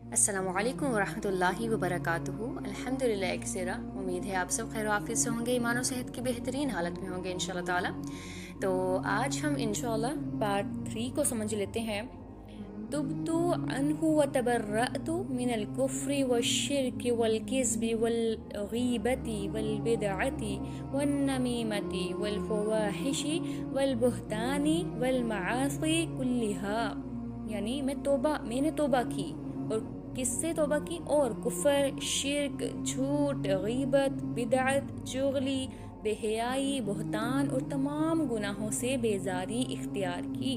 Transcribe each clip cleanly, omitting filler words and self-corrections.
السلام علیکم ورحمۃ اللہ وبرکاتہ۔ الحمدللہ کثیرہ، امید ہے آپ سب خیر و عافیت سے ہوں گے، ایمان و صحت کی بہترین حالت میں ہوں گے انشاءاللہ تعالی۔ تو آج ہم انشاءاللہ پارٹ 3 کو سمجھ لیتے ہیں۔ تبت عنہ وتبرأت من الكفر والشرك والكذب والغیبة والبدعة والنمیمة والفواحش والبہتان والمعاصی كلها، یعنی میں نے توبہ کی، اور کس سے توبہ کی؟ اور کفر، شرک، جھوٹ، غیبت، بدعت، چغلی، بے حیائی، بہتان اور تمام گناہوں سے بیزاری اختیار کی۔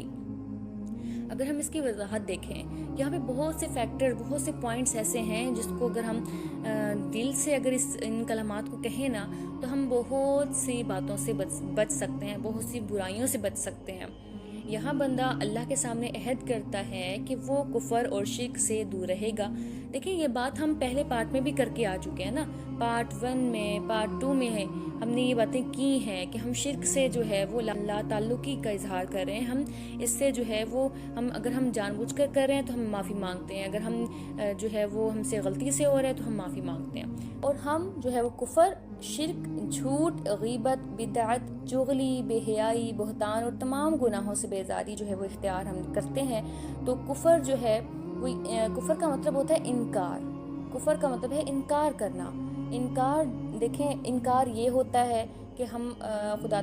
اگر ہم اس کی وضاحت دیکھیں، یہاں پہ بہت سے فیکٹر، بہت سے پوائنٹس ایسے ہیں جس کو اگر ہم دل سے اگر ان کلمات کو کہیں نا، تو ہم بہت سی باتوں سے بچ سکتے ہیں، بہت سی برائیوں سے بچ سکتے ہیں۔ یہاں بندہ اللہ کے سامنے عہد کرتا ہے کہ وہ کفر اور شرک سے دور رہے گا۔ دیکھیں، یہ بات ہم پہلے پارٹ میں بھی کر کے آ چکے ہیں نا، پارٹ 1 میں، پارٹ 2 میں ہے، ہم نے یہ باتیں کی ہیں کہ ہم شرک سے جو ہے وہ لا تعلقی کا اظہار کر رہے ہیں۔ ہم اس سے جو ہے وہ اگر ہم جان بوجھ کر کر رہے ہیں تو ہم معافی مانگتے ہیں، اگر ہم جو ہے وہ ہم سے غلطی سے ہو رہا ہے تو ہم معافی مانگتے ہیں۔ اور ہم جو ہے وہ کفر، شرک، جھوٹ، غیبت، بدعت، چغلی، بے حیائی، بہتان اور تمام گناہوں سے بیزاری جو ہے وہ اختیار ہم کرتے ہیں۔ تو کفر جو ہے وہ کفر کا مطلب ہوتا ہے انکار۔ کفر کا مطلب ہے انکار کرنا۔ انکار، دیکھیں، انکار یہ ہوتا ہے کہ ہم خدا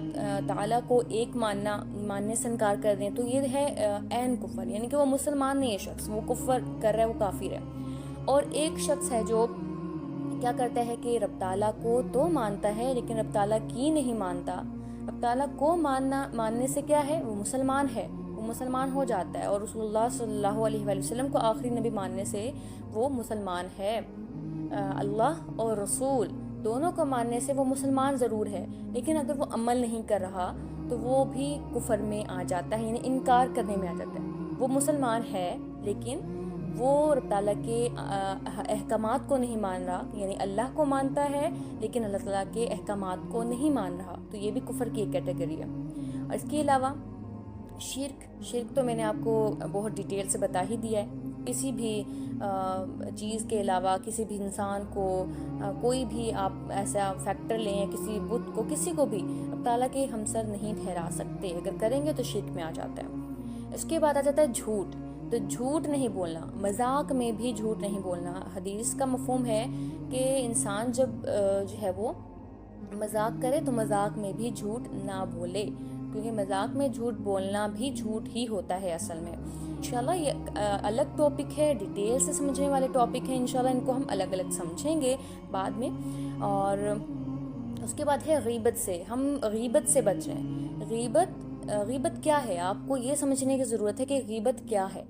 تعالیٰ کو ایک ماننے سے انکار کر دیں، تو یہ ہے عین کفر، یعنی کہ وہ مسلمان نہیں ہے شخص، وہ کفر کر رہا ہے، وہ کافر ہے۔ اور ایک شخص ہے جو کیا کرتا ہے کہ رب تعالیٰ کو تو مانتا ہے لیکن رب تعالیٰ کی نہیں مانتا۔ رب تعالیٰ کو ماننے سے کیا ہے؟ وہ مسلمان ہے، وہ مسلمان ہو جاتا ہے، اور رسول اللہ صلی اللہ علیہ وآلہ وسلم کو آخری نبی ماننے سے وہ مسلمان ہے۔ اللہ اور رسول دونوں کو ماننے سے وہ مسلمان ضرور ہے، لیکن اگر وہ عمل نہیں کر رہا تو وہ بھی کفر میں آ جاتا ہے، یعنی انکار کرنے میں آ جاتا ہے۔ وہ مسلمان ہے لیکن وہ رب تعالیٰ کے احکامات کو نہیں مان رہا، یعنی اللہ کو مانتا ہے لیکن اللہ تعالیٰ کے احکامات کو نہیں مان رہا، تو یہ بھی کفر کی ایک کیٹیگری ہے۔ اور اس کے علاوہ شرک تو میں نے آپ کو بہت ڈیٹیل سے بتا ہی دیا ہے۔ کسی بھی چیز کے علاوہ کسی بھی انسان کو کوئی بھی آپ ایسا فیکٹر لیں یا کسی بت کو، کسی کو بھی اب تعالیٰ کے ہمسر نہیں ٹھہرا سکتے، اگر کریں گے تو شرک میں آ جاتا ہے۔ اس کے بعد آ جاتا ہے جھوٹ۔ تو جھوٹ نہیں بولنا، مذاق میں بھی جھوٹ نہیں بولنا۔ حدیث کا مفہوم ہے کہ انسان جب جو ہے وہ مذاق کرے تو مذاق میں بھی جھوٹ نہ بولے، کیونکہ مذاق میں جھوٹ بولنا بھی جھوٹ ہی ہوتا ہے اصل میں۔ انشاءاللہ یہ الگ ٹاپک ہے، ڈیٹیل سے سمجھنے والے ٹاپک ہیں، انشاءاللہ ان کو ہم الگ الگ سمجھیں گے بعد میں۔ اور اس کے بعد ہے غیبت سے، ہم غیبت سے بچ رہے ہیں۔ غیبت کیا ہے؟ آپ کو یہ سمجھنے کی ضرورت ہے کہ غیبت کیا ہے۔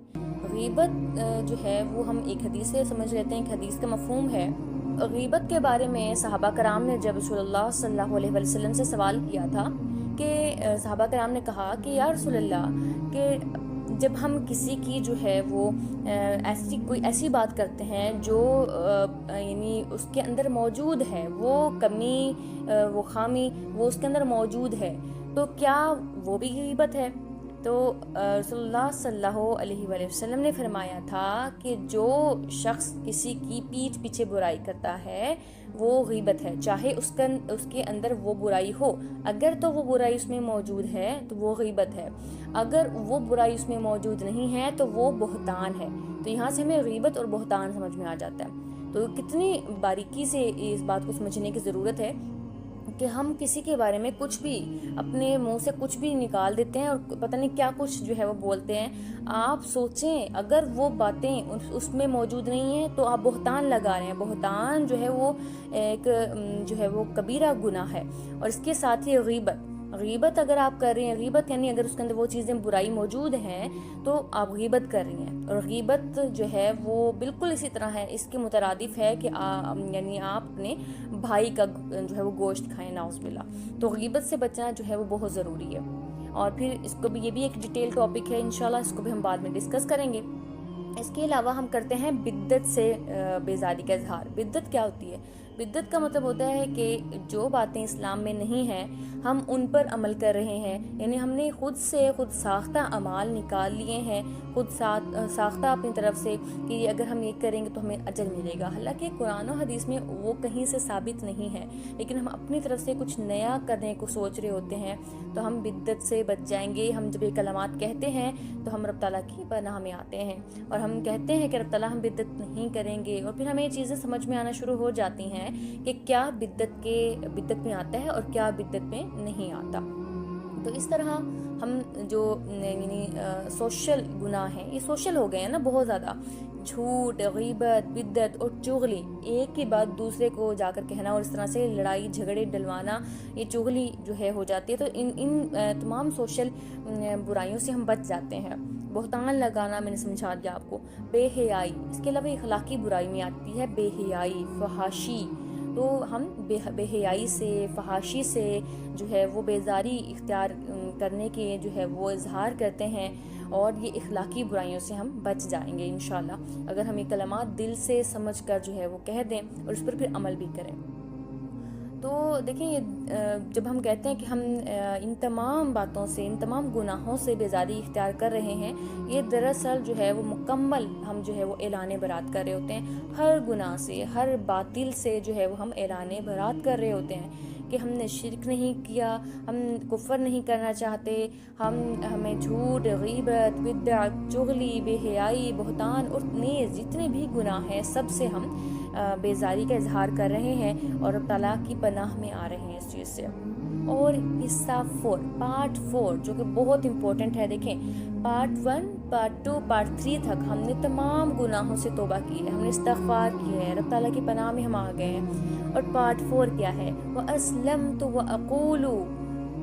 غیبت جو ہے وہ ہم ایک حدیث سے سمجھ لیتے ہیں، ایک حدیث کا مفہوم ہے۔ غیبت کے بارے میں صحابہ کرام نے جب رسول اللہ صلی اللہ علیہ وسلم سے سوال کیا تھا، کہ صحابہ کرام نے کہا کہ یا رسول اللہ، کہ جب ہم کسی کی جو ہے وہ کوئی ایسی بات کرتے ہیں جو یعنی اس کے اندر موجود ہے، وہ کمی، وہ خامی وہ اس کے اندر موجود ہے، تو کیا وہ بھی غیبت ہے؟ تو رسول اللہ صلی اللہ علیہ وآلہ وسلم نے فرمایا تھا کہ جو شخص کسی کی پیٹھ پیچھے برائی کرتا ہے وہ غیبت ہے، چاہے اس کے اندر وہ برائی ہو، اگر تو وہ برائی اس میں موجود ہے تو وہ غیبت ہے، اگر وہ برائی اس میں موجود نہیں ہے تو وہ بہتان ہے۔ تو یہاں سے ہمیں غیبت اور بہتان سمجھ میں آ جاتا ہے۔ تو کتنی باریکی سے اس بات کو سمجھنے کی ضرورت ہے کہ ہم کسی کے بارے میں کچھ بھی اپنے منہ سے کچھ بھی نکال دیتے ہیں اور پتہ نہیں کیا کچھ جو ہے وہ بولتے ہیں۔ آپ سوچیں، اگر وہ باتیں اس میں موجود نہیں ہیں تو آپ بہتان لگا رہے ہیں۔ بہتان جو ہے وہ ایک جو ہے وہ کبیرہ گناہ ہے۔ اور اس کے ساتھ ہی غیبت اگر آپ کر رہے ہیں، غیبت یعنی اگر اس کے اندر وہ چیزیں برائی موجود ہیں تو آپ غیبت کر رہی ہیں۔ اور غیبت جو ہے وہ بالکل اسی طرح ہے، اس کے مترادف ہے کہ یعنی آپ اپنے بھائی کا جو ہے وہ گوشت کھائیں، نعوذ باللہ۔ تو غیبت سے بچنا جو ہے وہ بہت ضروری ہے۔ اور پھر اس کو بھی، یہ بھی ایک ڈیٹیل ٹاپک ہے، انشاءاللہ اس کو بھی ہم بعد میں ڈسکس کریں گے۔ اس کے علاوہ ہم کرتے ہیں بدعت سے بیزاری کا اظہار۔ بدعت کیا ہوتی ہے؟ بدعت کا مطلب ہوتا ہے کہ جو باتیں اسلام میں نہیں ہیں ہم ان پر عمل کر رہے ہیں، یعنی ہم نے خود سے خود ساختہ اعمال نکال لیے ہیں، خود ساختہ اپنی طرف سے کہ اگر ہم یہ کریں گے تو ہمیں اجر ملے گا، حالانکہ قرآن و حدیث میں وہ کہیں سے ثابت نہیں ہے، لیکن ہم اپنی طرف سے کچھ نیا کرنے کو سوچ رہے ہوتے ہیں تو ہم بدعت سے بچ جائیں گے۔ ہم جب یہ کلمات کہتے ہیں تو ہم رب تعالیٰ کی پناہ میں آتے ہیں اور ہم کہتے ہیں کہ رب تعالیٰ ہم بدعت نہیں کریں گے، اور پھر ہمیں یہ چیزیں سمجھ میں آنا شروع ہو جاتی ہیں کہ کیا بدعت میں آتا ہے اور کیا بدعت میں نہیں آتا۔ تو اس طرح ہم جو یعنی سوشل گناہ ہیں، یہ سوشل ہو گئے ہیں نا بہت زیادہ، جھوٹ، غیبت، بدعت اور چغلی، ایک کی بات دوسرے کو جا کر کہنا اور اس طرح سے لڑائی جھگڑے ڈلوانا، یہ چغلی جو ہے ہو جاتی ہے۔ تو ان تمام سوشل برائیوں سے ہم بچ جاتے ہیں۔ بہتان لگانا میں نے سمجھا دیا آپ کو، بے حیائی، اس کے علاوہ اخلاقی برائی میں آتی ہے بے حیائی، فحاشی۔ تو ہم بے حیائی سے، فحاشی سے جو ہے وہ بیزاری اختیار کرنے کے جو ہے وہ اظہار کرتے ہیں، اور یہ اخلاقی برائیوں سے ہم بچ جائیں گے انشاءاللہ اگر ہم یہ کلمات دل سے سمجھ کر جو ہے وہ کہہ دیں اور اس پر پھر عمل بھی کریں۔ تو دیکھیں یہ جب ہم کہتے ہیں کہ ہم ان تمام باتوں سے، ان تمام گناہوں سے بیزاری اختیار کر رہے ہیں، یہ دراصل جو ہے وہ مکمل ہم جو ہے وہ اعلان برات کر رہے ہوتے ہیں، ہر گناہ سے، ہر باطل سے جو ہے وہ ہم اعلان برات کر رہے ہوتے ہیں کہ ہم نے شرک نہیں کیا، ہم کفر نہیں کرنا چاہتے، ہمیں جھوٹ، غیبت، بدعت، چغلی، بے حیائی، بہتان اور نیز جتنے بھی گناہ ہیں سب سے ہم بیزاری کا اظہار کر رہے ہیں اور رب تعالیٰ کی پناہ میں آ رہے ہیں اس چیز سے۔ اور حصہ 4، پارٹ 4 جو کہ بہت امپورٹنٹ ہے، دیکھیں پارٹ 1، پارٹ 2، پارٹ 3 تک ہم نے تمام گناہوں سے توبہ کی ہے، ہم نے استغفار کی ہے، رب تعالیٰ کی پناہ میں ہم آ گئے ہیں۔ اور پارٹ 4 کیا ہے؟ وَأَسْلَمْتُ وَأَقُولُ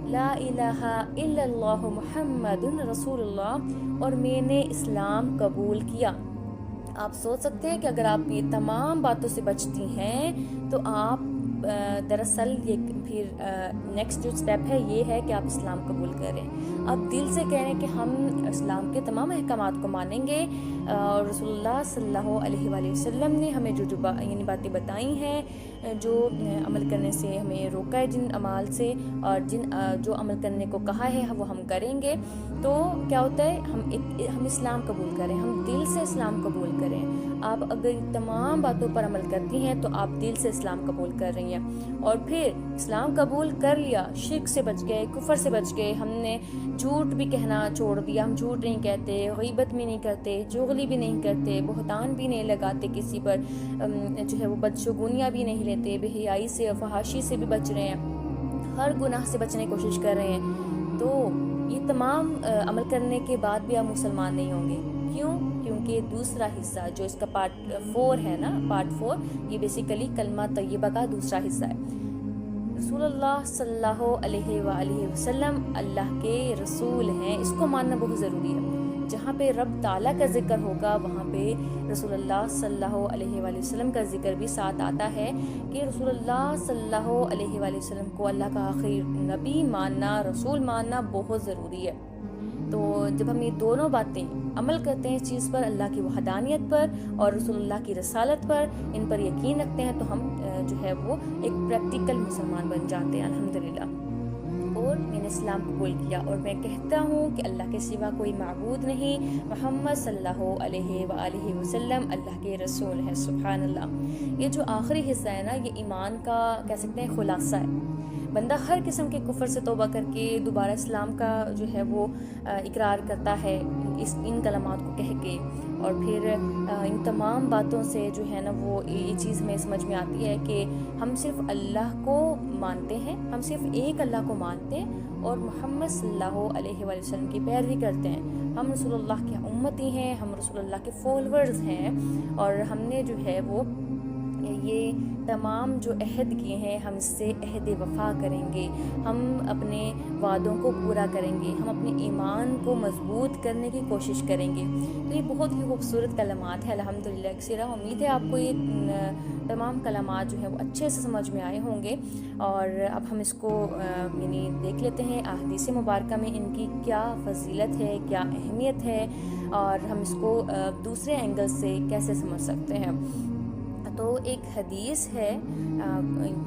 لا الہ الا اللہ محمد رسول اللہ، اور میں نے اسلام قبول کیا۔ آپ سوچ سکتے ہیں کہ اگر آپ یہ تمام باتوں سے بچتی ہیں تو آپ دراصل یہ پھر نیکسٹ جو سٹیپ ہے یہ ہے کہ آپ اسلام قبول کریں، آپ دل سے کہہ رہے ہیں کہ ہم اسلام کے تمام احکامات کو مانیں گے، اور رسول اللہ صلی اللہ علیہ وآلہ وسلم نے ہمیں جو یعنی باتیں بتائی ہیں، جو عمل کرنے سے ہمیں روکا ہے جن اعمال سے، اور جو عمل کرنے کو کہا ہے وہ ہم کریں گے، تو کیا ہوتا ہے ہم اسلام قبول کریں، ہم دل سے اسلام قبول کریں۔ آپ اگر تمام باتوں پر عمل کرتی ہیں تو آپ دل سے اسلام قبول کر رہی ہیں، اور پھر اسلام قبول کر لیا، شرک سے بچ گئے، کفر سے بچ گئے، ہم نے جھوٹ بھی کہنا چھوڑ دیا، ہم جھوٹ نہیں کہتے، غیبت بھی نہیں کرتے، چغلی بھی نہیں کرتے، بہتان بھی نہیں لگاتے کسی پر، جو ہے وہ بدشگونیاں بھی نہیں لیتے، بے حیائی سے، فحاشی سے بھی بچ رہے ہیں، ہر گناہ سے بچنے کی کوشش کر رہے ہیں، تو یہ تمام عمل کرنے کے بعد بھی آپ مسلمان نہیں ہوں گے۔ کیوں؟ کیونکہ دوسرا حصہ جو اس کا پارٹ 4 ہے نا، پارٹ 4 یہ بیسیکلی کلمہ طیبہ کا دوسرا حصہ ہے۔ رسول اللہ صلی اللہ علیہ وآلہ وسلم اللہ کے رسول ہیں، اس کو ماننا بہت ضروری ہے۔ جہاں پہ رب تعالیٰ کا ذکر ہوگا وہاں پہ رسول اللہ صلی اللہ علیہ وآلہ وسلم کا ذکر بھی ساتھ آتا ہے کہ رسول اللہ صلی اللہ علیہ وآلہ وسلم کو اللہ کا آخری نبی ماننا، رسول ماننا بہت ضروری ہے۔ تو جب ہم یہ دونوں باتیں عمل کرتے ہیں اس چیز پر، اللہ کی وحدانیت پر اور رسول اللہ کی رسالت پر، ان پر یقین رکھتے ہیں، تو ہم جو ہے وہ ایک پریکٹیکل مسلمان بن جاتے ہیں الحمدللہ۔ اور میں نے اسلام قبول کیا اور میں کہتا ہوں کہ اللہ کے سوا کوئی معبود نہیں، محمد صلی اللہ علیہ وآلہ وسلم اللہ کے رسول ہیں۔ سبحان اللہ۔ یہ جو آخری حصہ ہے نا، یہ ایمان کا کہہ سکتے ہیں خلاصہ ہے۔ بندہ ہر قسم کے کفر سے توبہ کر کے دوبارہ اسلام کا جو ہے وہ اقرار کرتا ہے ان کلمات کو کہہ کے، اور پھر ان تمام باتوں سے جو ہے نا وہ یہ چیز ہمیں سمجھ میں آتی ہے کہ ہم صرف اللہ کو مانتے ہیں، ہم صرف ایک اللہ کو مانتے ہیں اور محمد صلی اللہ علیہ وآلہ وسلم کی پیروی کرتے ہیں۔ ہم رسول اللہ کے امتی ہیں، ہم رسول اللہ کے فالورز ہیں، اور ہم نے جو ہے وہ یہ تمام جو عہد کیے ہیں ہم اس سے عہد وفا کریں گے، ہم اپنے وعدوں کو پورا کریں گے، ہم اپنے ایمان کو مضبوط کرنے کی کوشش کریں گے۔ تو یہ بہت ہی خوبصورت کلمات ہیں الحمدللہ۔ اکثر امید ہے آپ کو یہ تمام کلمات جو ہیں وہ اچھے سے سمجھ میں آئے ہوں گے، اور اب ہم اس کو یعنی دیکھ لیتے ہیں احادیث مبارکہ میں ان کی کیا فضیلت ہے، کیا اہمیت ہے، اور ہم اس کو دوسرے اینگل سے کیسے سمجھ سکتے ہیں۔ تو ایک حدیث ہے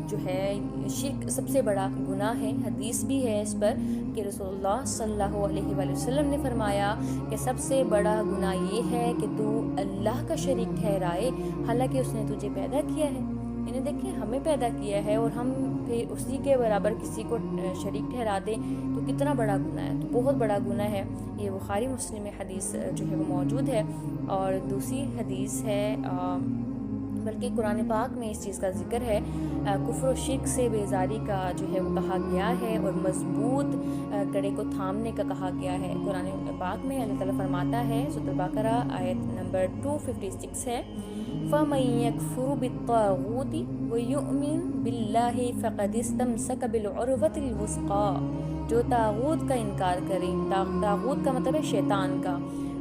جو ہے شرک سب سے بڑا گناہ ہے، حدیث بھی ہے اس پر کہ رسول اللہ صلی اللہ علیہ وآلہ وسلم نے فرمایا کہ سب سے بڑا گناہ یہ ہے کہ تو اللہ کا شریک ٹھہرائے حالانکہ اس نے تجھے پیدا کیا ہے۔ یعنی دیکھیں ہمیں پیدا کیا ہے اور ہم پھر اسی کے برابر کسی کو شریک ٹھہرا دیں تو کتنا بڑا گناہ ہے، تو بہت بڑا گناہ ہے۔ یہ بخاری مسلم میں حدیث جو ہے وہ موجود ہے۔ اور دوسری حدیث ہے بلکہ قرآن پاک میں اس چیز کا ذکر ہے، کفر و شرک سے بیزاری کا جو ہے وہ کہا گیا ہے اور مضبوط کڑے کو تھامنے کا کہا گیا ہے۔ قرآن پاک میں اللہ تعالیٰ فرماتا ہے، سورۃ البقرہ آیت نمبر 256 ہے، فَمَن يَكْفُرُ بِالطَّاغُوتِ وَيُؤْمِن بِاللَّهِ فَقَدِ اسْتَمْسَكَ بِالْعُرْوَةِ الْوُثْقَىٰ، جو طاغوت کا انکار کرے، طاغوت کا مطلب ہے شیطان کا،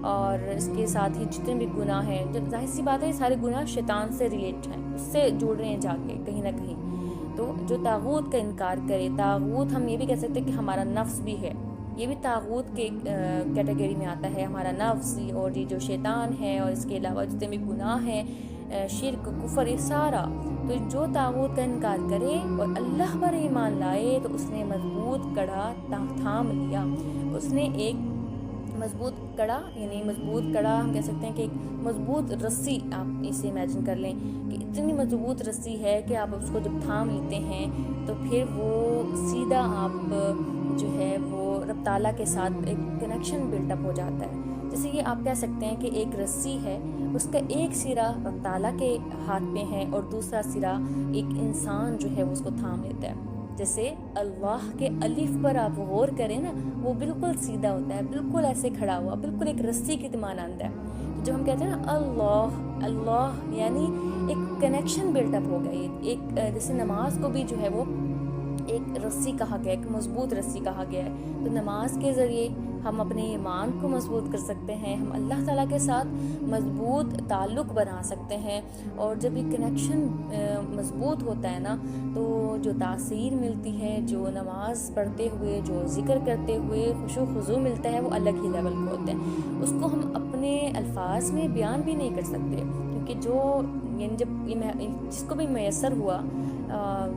اور اس کے ساتھ ہی جتنے بھی گناہ ہیں، جب ظاہر سی بات ہے سارے گناہ شیطان سے ریلیٹ ہیں، اس سے جڑ رہے ہیں جا کے کہیں نہ کہیں، تو جو طاغوت کا انکار کرے، طاغوت ہم یہ بھی کہہ سکتے ہیں کہ ہمارا نفس بھی ہے، یہ بھی طاغوت کے کیٹیگری میں آتا ہے، ہمارا نفس اور یہ جو شیطان ہے، اور اس کے علاوہ جتنے بھی گناہ ہیں، شرک کفر یہ سارا، تو جو طاغوت کا انکار کرے اور اللہ پر ایمان لائے تو اس نے مضبوط کڑا تھام لیا، اس نے ایک مضبوط کڑا، یعنی مضبوط کڑا ہم کہہ سکتے ہیں کہ ایک مضبوط رسی، آپ اسے امیجن کر لیں کہ اتنی مضبوط رسی ہے کہ آپ اس کو جب تھام لیتے ہیں تو پھر وہ سیدھا آپ جو ہے وہ رب تعالیٰ کے ساتھ ایک کنیکشن بلٹ اپ ہو جاتا ہے۔ جیسے یہ آپ کہہ سکتے ہیں کہ ایک رسی ہے، اس کا ایک سرا رب تعالیٰ کے ہاتھ میں ہے اور دوسرا سرا ایک انسان جو ہے وہ اس کو تھام لیتا ہے۔ جیسے اللہ کے الف پر آپ غور کریں نا، وہ بالکل سیدھا ہوتا ہے، بالکل ایسے کھڑا ہوا، بالکل ایک رسی کی مانند ہے۔ تو جو ہم کہتے ہیں نا اللہ اللہ، یعنی ایک کنیکشن بلٹ اپ ہو گیا، ایک جیسے نماز کو بھی جو ہے وہ ایک رسی کہا گیا، ایک مضبوط رسی کہا گیا ہے، تو نماز کے ذریعے ہم اپنے ایمان کو مضبوط کر سکتے ہیں، ہم اللہ تعالیٰ کے ساتھ مضبوط تعلق بنا سکتے ہیں، اور جب یہ کنیکشن مضبوط ہوتا ہے نا تو جو تاثیر ملتی ہے، جو نماز پڑھتے ہوئے، جو ذکر کرتے ہوئے خشوع و خضوع ملتا ہے، وہ الگ ہی لیول کا ہوتا ہے، اس کو ہم اپنے الفاظ میں بیان بھی نہیں کر سکتے، کیونکہ جو یعنی جب جس کو بھی میسر ہوا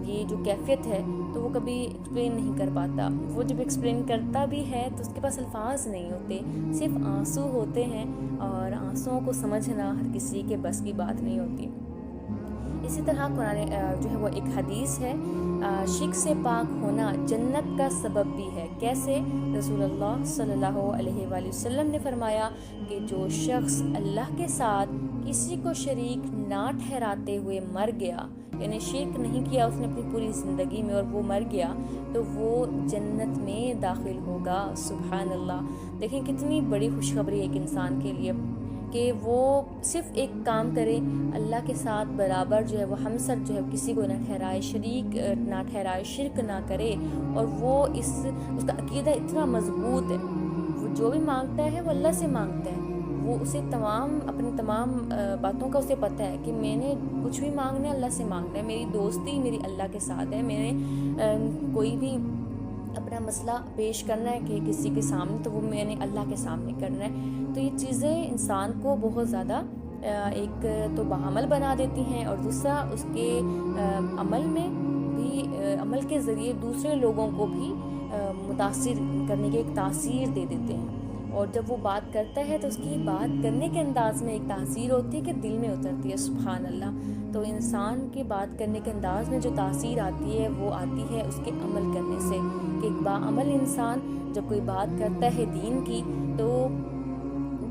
یہ جو کیفیت ہے تو وہ کبھی ایکسپلین نہیں کر پاتا، وہ جب ایکسپلین کرتا بھی ہے تو اس کے پاس الفاظ نہیں ہوتے، صرف آنسو ہوتے ہیں، اور آنسوؤں کو سمجھنا ہر کسی کے بس کی بات نہیں ہوتی۔ اسی طرح قرآن جو ہے وہ ایک حدیث ہے، شرک سے پاک ہونا جنت کا سبب بھی ہے۔ کیسے؟ رسول اللہ صلی اللہ علیہ وآلہ وسلم نے فرمایا کہ جو شخص اللہ کے ساتھ کسی کو شریک نہ ٹھہراتے ہوئے مر گیا، یعنی شرک نہیں کیا اس نے اپنی پوری زندگی میں، اور وہ مر گیا تو وہ جنت میں داخل ہوگا۔ سبحان اللہ، دیکھیں کتنی بڑی خوشخبری ایک انسان کے لیے کہ وہ صرف ایک کام کرے، اللہ کے ساتھ برابر جو ہے وہ ہمسر جو ہے کسی کو نہ ٹھہرائے، شریک نہ ٹھہرائے، شرک نہ کرے، اور وہ اس کا عقیدہ اتنا مضبوط ہے، وہ جو بھی مانگتا ہے وہ اللہ سے مانگتا ہے، وہ اسے اپنی تمام باتوں کا اسے پتہ ہے کہ میں نے کچھ بھی مانگنا ہے اللہ سے مانگنا ہے، میری دوستی میری اللہ کے ساتھ ہے، میں نے کوئی بھی اپنا مسئلہ پیش کرنا ہے کہ کسی کے سامنے تو وہ میں نے اللہ کے سامنے کرنا ہے۔ تو یہ چیزیں انسان کو بہت زیادہ ایک تو بعمل بنا دیتی ہیں، اور دوسرا اس کے عمل میں بھی، عمل کے ذریعے دوسرے لوگوں کو بھی متاثر کرنے کی ایک تاثیر دے دیتے ہیں، اور جب وہ بات کرتا ہے تو اس کی بات کرنے کے انداز میں ایک تاثیر ہوتی ہے کہ دل میں اترتی ہے۔ سبحان اللہ، تو انسان کی بات کرنے کے انداز میں جو تاثیر آتی ہے وہ آتی ہے اس کے عمل کرنے سے، کہ ایک باعمل انسان جب کوئی بات کرتا ہے دین کی تو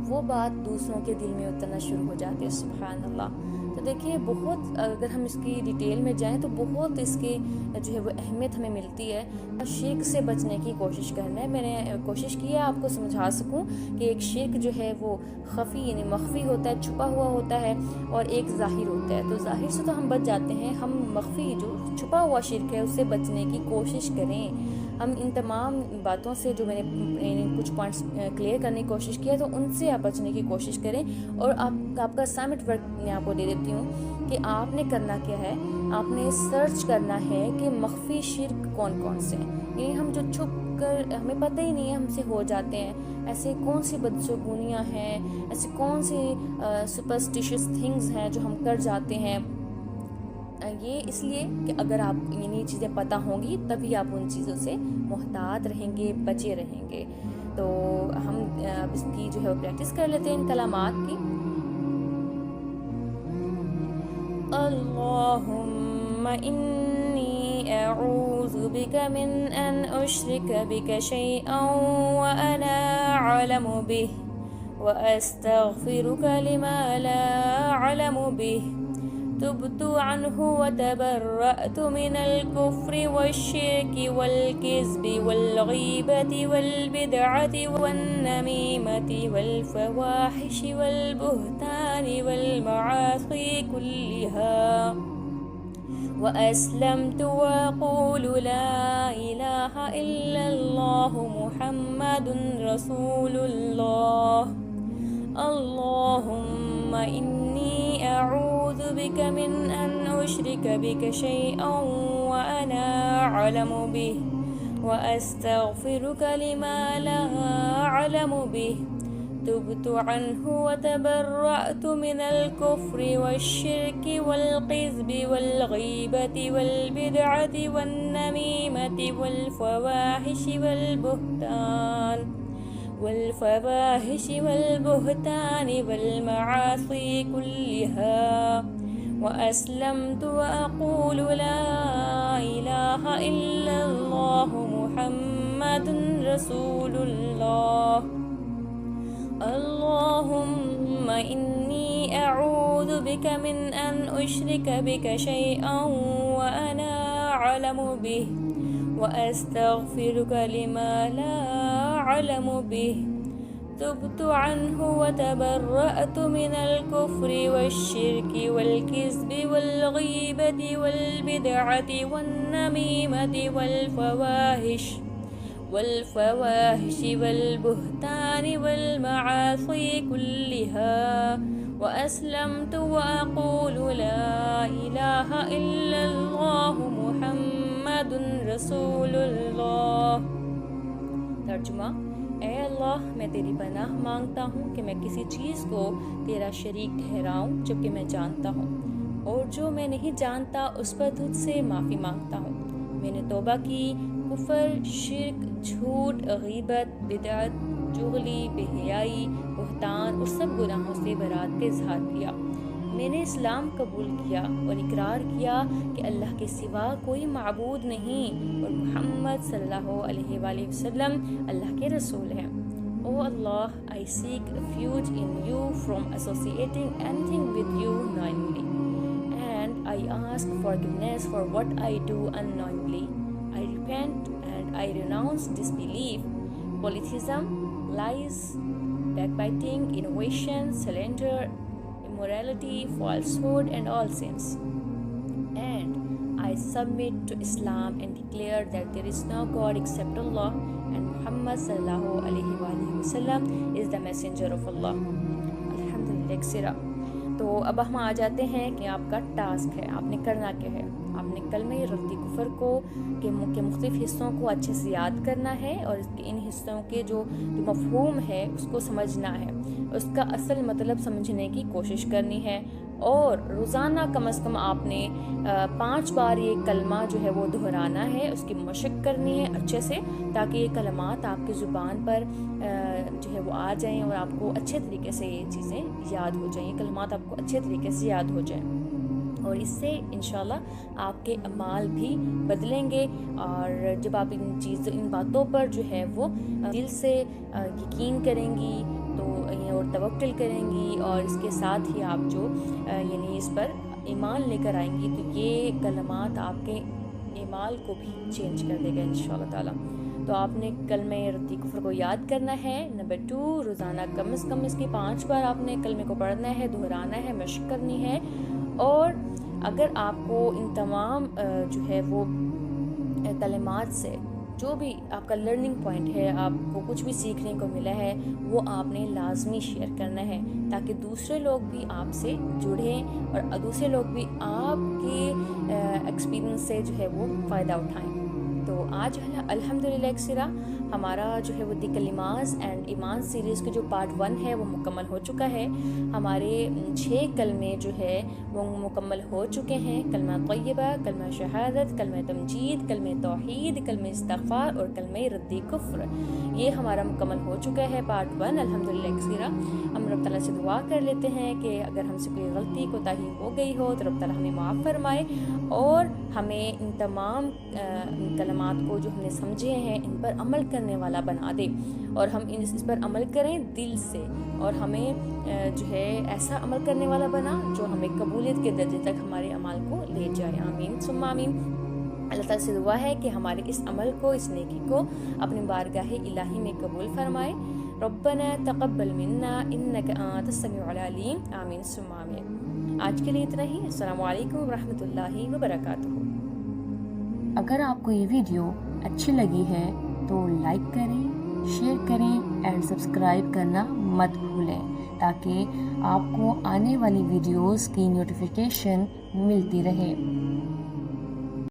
وہ بات دوسروں کے دل میں اترنا شروع ہو جاتی ہے۔ سبحان اللہ، تو دیکھیے بہت، اگر ہم اس کی ڈیٹیل میں جائیں تو بہت اس کے جو ہے وہ اہمیت ہمیں ملتی ہے۔ شرک سے بچنے کی کوشش کرنا ہے، میں نے کوشش کی ہے آپ کو سمجھا سکوں کہ ایک شرک جو ہے وہ خفی یعنی مخفی ہوتا ہے، چھپا ہوا ہوتا ہے، اور ایک ظاہر ہوتا ہے، تو ظاہر سے تو ہم بچ جاتے ہیں، ہم مخفی جو چھپا ہوا شرک ہے اس سے بچنے کی کوشش کریں۔ ہم ان تمام باتوں سے جو میں نے کچھ پوائنٹس کلیئر کرنے کی کوشش کی ہے تو ان سے آپ بچنے کی کوشش کریں، اور آپ کا اسائنمنٹ ورک میں آپ کو دے دیتی ہوں کہ آپ نے کرنا کیا ہے، آپ نے سرچ کرنا ہے کہ مخفی شرک کون کون سے ہیں، یعنی ہم جو چھپ کر ہمیں پتہ ہی نہیں ہے ہم سے ہو جاتے ہیں، ایسے کون سی بدشگونیاں ہیں، ایسے کون سی سپرسٹیشیس تھنگز ہیں جو ہم کر جاتے ہیں، یہ اس لیے کہ اگر آپ یعنی چیزیں پتہ ہوں گی تبھی آپ ان چیزوں سے محتاط رہیں گے، بچے رہیں گے. تو ہم اب اس کی جو ہے وہ پریکٹس کر لیتے ہیں ان کلمات کی. اللہم انی اعوذ بک من ان اشرک بک شیئا وانا اعلم بہ واستغفرک لما لا اعلم بہ تبت عنه وتبرأت من الكفر والشرك والكذب والغيبة والبدعة والنميمة والفواحش والبهتان والمعاصي كلها وأسلمت وأقول لا إله إلا الله محمد رسول الله. اللهم إني أعوذ بك من أن أشرك بك شيئا وأنا أعلم به وأستغفرك لما لا أعلم به تبت عنه وتبرأت من الكفر والشرك والكذب والغيبة والبدعة والنميمة والفواحش والبهتان والمعاصي كلها وأسلمت وأقول لا إله إلا الله محمد رسول الله. اللهم إني أعوذ بك من أن أشرك بك شيئا وأنا أعلم به وأستغفرك لما لا أعلم به تبت عنه وتبرأت من الكفر والشرك والكذب والغيبة والبدعة والنميمة والفواحش والبهتان والمعاصي كلها وأسلمت وأقول لا إله إلا الله محمد رسول اللہ. ترجمہ: اے اللہ، میں تیری پناہ مانگتا ہوں کہ میں کسی چیز کو تیرا شریک ٹھہراؤں جبکہ میں جانتا ہوں، اور جو میں نہیں جانتا اس پر تجھ سے معافی مانگتا ہوں. میں نے توبہ کی، کفر، شرک، جھوٹ، غیبت، بدعت، چغلی، بے حیائی، بہتان اور سب گناہوں سے برات کا اظہار کیا. میں نے اسلام قبول کیا اور اقرار کیا کہ اللہ کے سوا کوئی معبود نہیں اور محمد صلی اللہ علیہ وآلہ وسلم اللہ کے رسول ہیں. او اللہ, I seek refuge in you from associating anything with you knowingly, and I ask forgiveness for what I do unknowingly. I repent and I renounce disbelief, polytheism, lies, backbiting, innovation, slander, immorality, falsehood, and all sins. And I submit to Islam and declare that there is no God except Allah, and Muhammad sallallahu alaihi wasallam is the messenger of Allah. الحمدللہ سرا. تو اب ہم آ جاتے ہیں کہ آپ کا ٹاسک ہے, آپ نے کرنا کیا ہے. آپ نے کلمہ رد کفر کو کے مختلف حصوں کو اچھے سے یاد کرنا ہے اور ان حصوں کے جو مفہوم ہے اس کو سمجھنا ہے, اس کا اصل مطلب سمجھنے کی کوشش کرنی ہے, اور روزانہ کم از کم آپ نے 5 بار یہ کلمہ جو ہے وہ دہرانا ہے, اس کی مشق کرنی ہے اچھے سے, تاکہ یہ کلمات آپ کی زبان پر جو ہے وہ آ جائیں اور آپ کو اچھے طریقے سے یہ چیزیں یاد ہو جائیں, یہ کلمات آپ کو اچھے طریقے سے یاد ہو جائیں, اور اس سے انشاءاللہ آپ کے اعمال بھی بدلیں گے. اور جب آپ ان باتوں پر جو ہے وہ دل سے یقین کریں گی تو اور توکل کریں گی, اور اس کے ساتھ ہی آپ جو یعنی اس پر ایمان لے کر آئیں گی, تو یہ کلمات آپ کے اعمال کو بھی چینج کر دے گا انشاءاللہ تعالی. تو آپ نے کلمہ رد کفر کو یاد کرنا ہے. نمبر 2, روزانہ کم از کم اس کی 5 بار آپ نے کلمے کو پڑھنا ہے, دہرانا ہے, مشق کرنی ہے. اور اگر آپ کو ان تمام جو ہے وہ کلمات سے جو بھی آپ کا لرننگ پوائنٹ ہے, آپ کو کچھ بھی سیکھنے کو ملا ہے, وہ آپ نے لازمی شیئر کرنا ہے, تاکہ دوسرے لوگ بھی آپ سے جڑیں اور دوسرے لوگ بھی آپ کے ایکسپیرئنس سے جو ہے وہ فائدہ اٹھائیں. تو آج الحمدللہ اکسرا ہمارا جو ہے وہ دی کلمات اینڈ ایمان سیریز کے جو پارٹ 1 ہے وہ مکمل ہو چکا ہے. ہمارے 6 کلمے جو ہے وہ مکمل ہو چکے ہیں. کلمہ طیبہ، کلمہ شہادت، کلمہ تمجید، کلمہ توحید، کلمہ استغفار اور کلمہ رد کفر. یہ ہمارا مکمل ہو چکا ہے پارٹ 1 الحمدللہ اکسرا. ہم رب تعالیٰ سے دعا کر لیتے ہیں کہ اگر ہم سے کوئی غلطی کوتاہی ہو گئی ہو تو رب تعالیٰ ہمیں معاف فرمائے اور ہمیں ان تمام کلمات کو جو ہم نے سمجھے ہیں ان پر عمل کرنے والا بنا دے اور ہم اس پر عمل کریں دل سے اور ہمیں جو ہے ایسا عمل کرنے والا بنا جو ہمیں قبولیت کے درجے تک ہمارے اعمال کو لے جائے. آمین ثم آمین. اللہ تعالیٰ سے دعا ہے کہ ہمارے اس عمل کو، اس نیکی کو اپنی بارگاہ الہی میں قبول فرمائے. ربنا تقبل منا انک انت السمیع العلیم. آمین ثم آمین. آج کے لیے اتنا ہی. السلام علیکم ورحمۃ اللہ وبرکاتہ. اگر آپ کو یہ ویڈیو اچھی لگی ہے تو لائک کریں، شیئر کریں اینڈ سبسکرائب کرنا مت بھولیں تاکہ آپ کو آنے والی ویڈیوز کی نوٹیفیکیشن ملتی رہے.